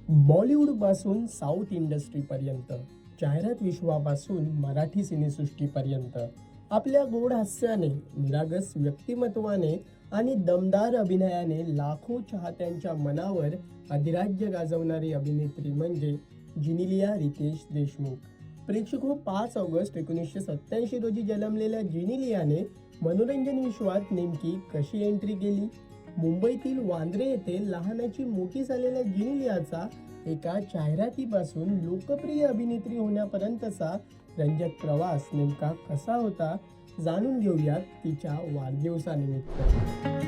बॉलिवूडपासून south इंडस्ट्रीपर्यंत, जाहिरात विश्वापासून मराठी सिनेसृष्टीपर्यंत आपल्या गोड हास्याने, निरागस व्यक्तिमत्वाने आणि दमदार अभिनयाने लाखो चाहत्यांच्या मनावर अधिराज्य गाजवणारी अभिनेत्री म्हणजे जिनिलिया रितेश देशमुख. प्रेक्षको, 5 ऑगस्ट 1987 रोजी जन्मलेल्या जिनिलियाने मनोरंजन विश्वात नेमकी कशी एंट्री केली? मुंबईतील वांद्रे येथे लहानाची मोठी झालेल्या जिनिलियाचा एका जाहिरातीपासून लोकप्रिय अभिनेत्री होण्यापर्यंतचा रंजक प्रवास नेमका कसा होता, जाणून घेऊयात तिच्या वाढदिवसानिमित्त.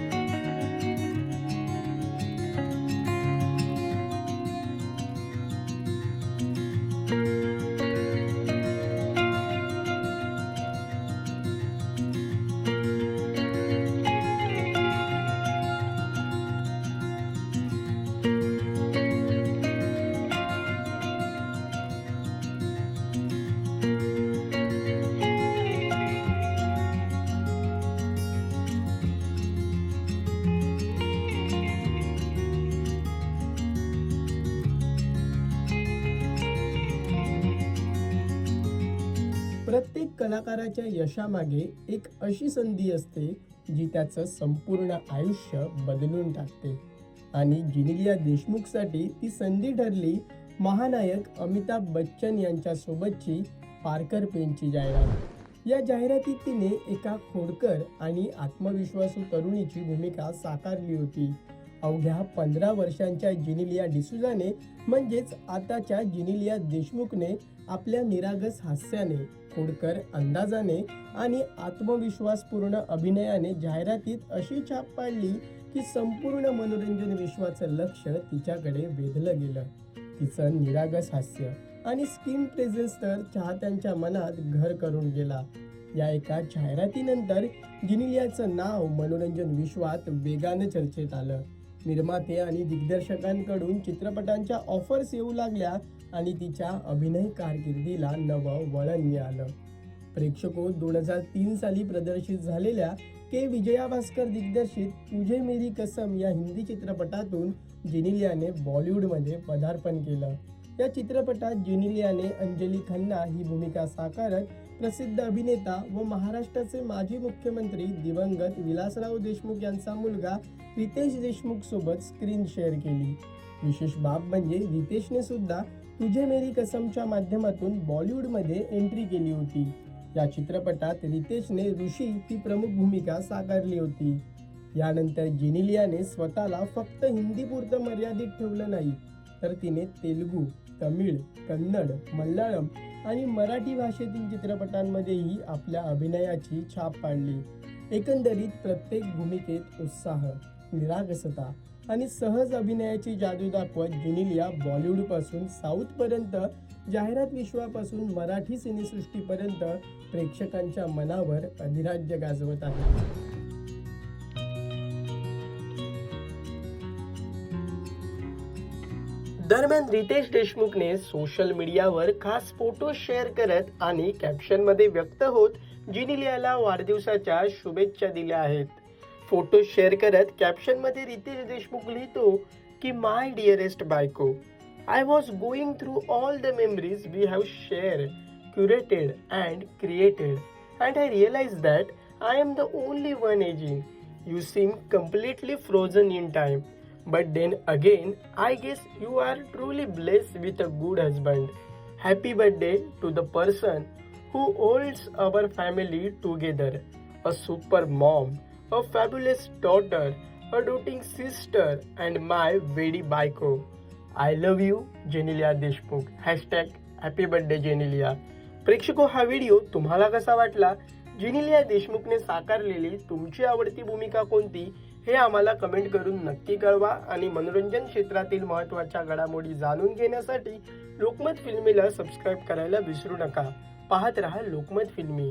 प्रत्येक कलाकाराच्या यशामागे एक अशी संधी असते जी त्याचं संपूर्ण आयुष्य बदलून टाकते, आणि जिनिलिया देशमुखसाठी ती संधी ठरली महानायक अमिताभ बच्चन यांच्या सोबतची पार्कर पेनची जाहिरात. या जाहिरातीत तिने एका खोडकर आणि आत्मविश्वासू तरुणीची भूमिका साकारली होती. अवघ्या 15 वर्षांच्या जिनिलिया डिसूजाने म्हणजेच आताच्या जिनिलिया देशमुखने आपल्या निरागस हास्याने, खोडकर अंदाजाने आणि आत्मविश्वासपूर्ण अभिनयाने जाहिरातीत अशी छाप पाडली की संपूर्ण मनोरंजन विश्वाचं लक्ष तिच्याकडे वेधलं गेलं. तिचं निरागस हास्य आणि स्क्रीन प्रेझेन्स तर चाहत्यांच्या मनात घर करून गेला. या एका जाहिरातीनंतर जिनिलियाचं नाव मनोरंजन विश्वात वेगाने चर्चेत आलं. निर्माते आणि दिग्दर्शकांकडून चित्रपटांच्या ऑफर्स येऊ लागल्या आणि तिच्या अभिनय कारकिर्दीला नवं वळण मिळालं. प्रेक्षको, 2003 साली प्रदर्शित झालेल्या के. विजया भास्कर दिग्दर्शित तुझे मेरी कसम या हिंदी चित्रपटातून जिनिलियाने बॉलिवूडमध्ये पदार्पण केलं. या चित्रपटात जिनिलियाने अंजली खन्ना ही भूमिका साकारत प्रसिद्ध अभिनेता व महाराष्ट्राचे माजी मुख्यमंत्री दिवंगत विलासराव देशमुख यांचा मुलगा रितेश देशमुख सोबत स्क्रीन शेअर केली. विशेष बाब म्हणजे रितेशने सुद्धा तुझे मेरी कसमच्या माध्यमातून बॉलिवूडमध्ये एंट्री केली होती. या चित्रपटात रितेशने ऋषी ही प्रमुख भूमिका साकारली होती. यानंतर जिनिलियाने स्वतःला फक्त हिंदीपुरतं मर्यादित ठेवलं नाही, तर तिने तेलुगू, तमिळ, कन्नड, मल्याळम आणि मराठी भाषेतील चित्रपटांमध्येही आपल्या अभिनयाची छाप पाडली. एकंदरीत प्रत्येक भूमिकेत उत्साह, निरागसता आणि सहज अभिनयाची जादू दाखवत जिनिलिया बॉलिवूडपासून साऊथपर्यंत, जाहिरात विश्वापासून मराठी सिनेसृष्टीपर्यंत प्रेक्षकांच्या मनावर अधिराज्य गाजवत आहे. दरम्यान रितेश देशमुखने सोशल मीडियावर खास फोटो शेअर करत आणि कॅप्शनमध्ये व्यक्त होत जिनिलियाला वाढदिवसाच्या शुभेच्छा दिल्या आहेत. फोटो शेअर करत कॅप्शनमध्ये रितेश देशमुख लिहितो की माय डिअरेस्ट बायको, I was going through all the memories we have share, curated and created, and I realise that I am the only one ageing. You seem completely frozen in time. But then again, I guess you are truly blessed with a good husband. Happy birthday to the person who holds our family together. A super mom, a fabulous daughter, a doting sister, and my very baiko. I love you, Jinelia Deshmukh. #Happy birthday Jinelia. प्रेक्षको, हा video तुम्हाला कसा वाटला? जिनिलिया देशमुखने साकारलेली तुमची आवडती भूमिका कोणती हे आम्हाला कमेंट करून नक्की कळवा. आणि मनोरंजन क्षेत्रातील महत्त्वाच्या घडामोडी जाणून घेण्यासाठी लोकमत फिल्मीला सबस्क्राईब करायला विसरू नका. पाहत रहा लोकमत फिल्मी.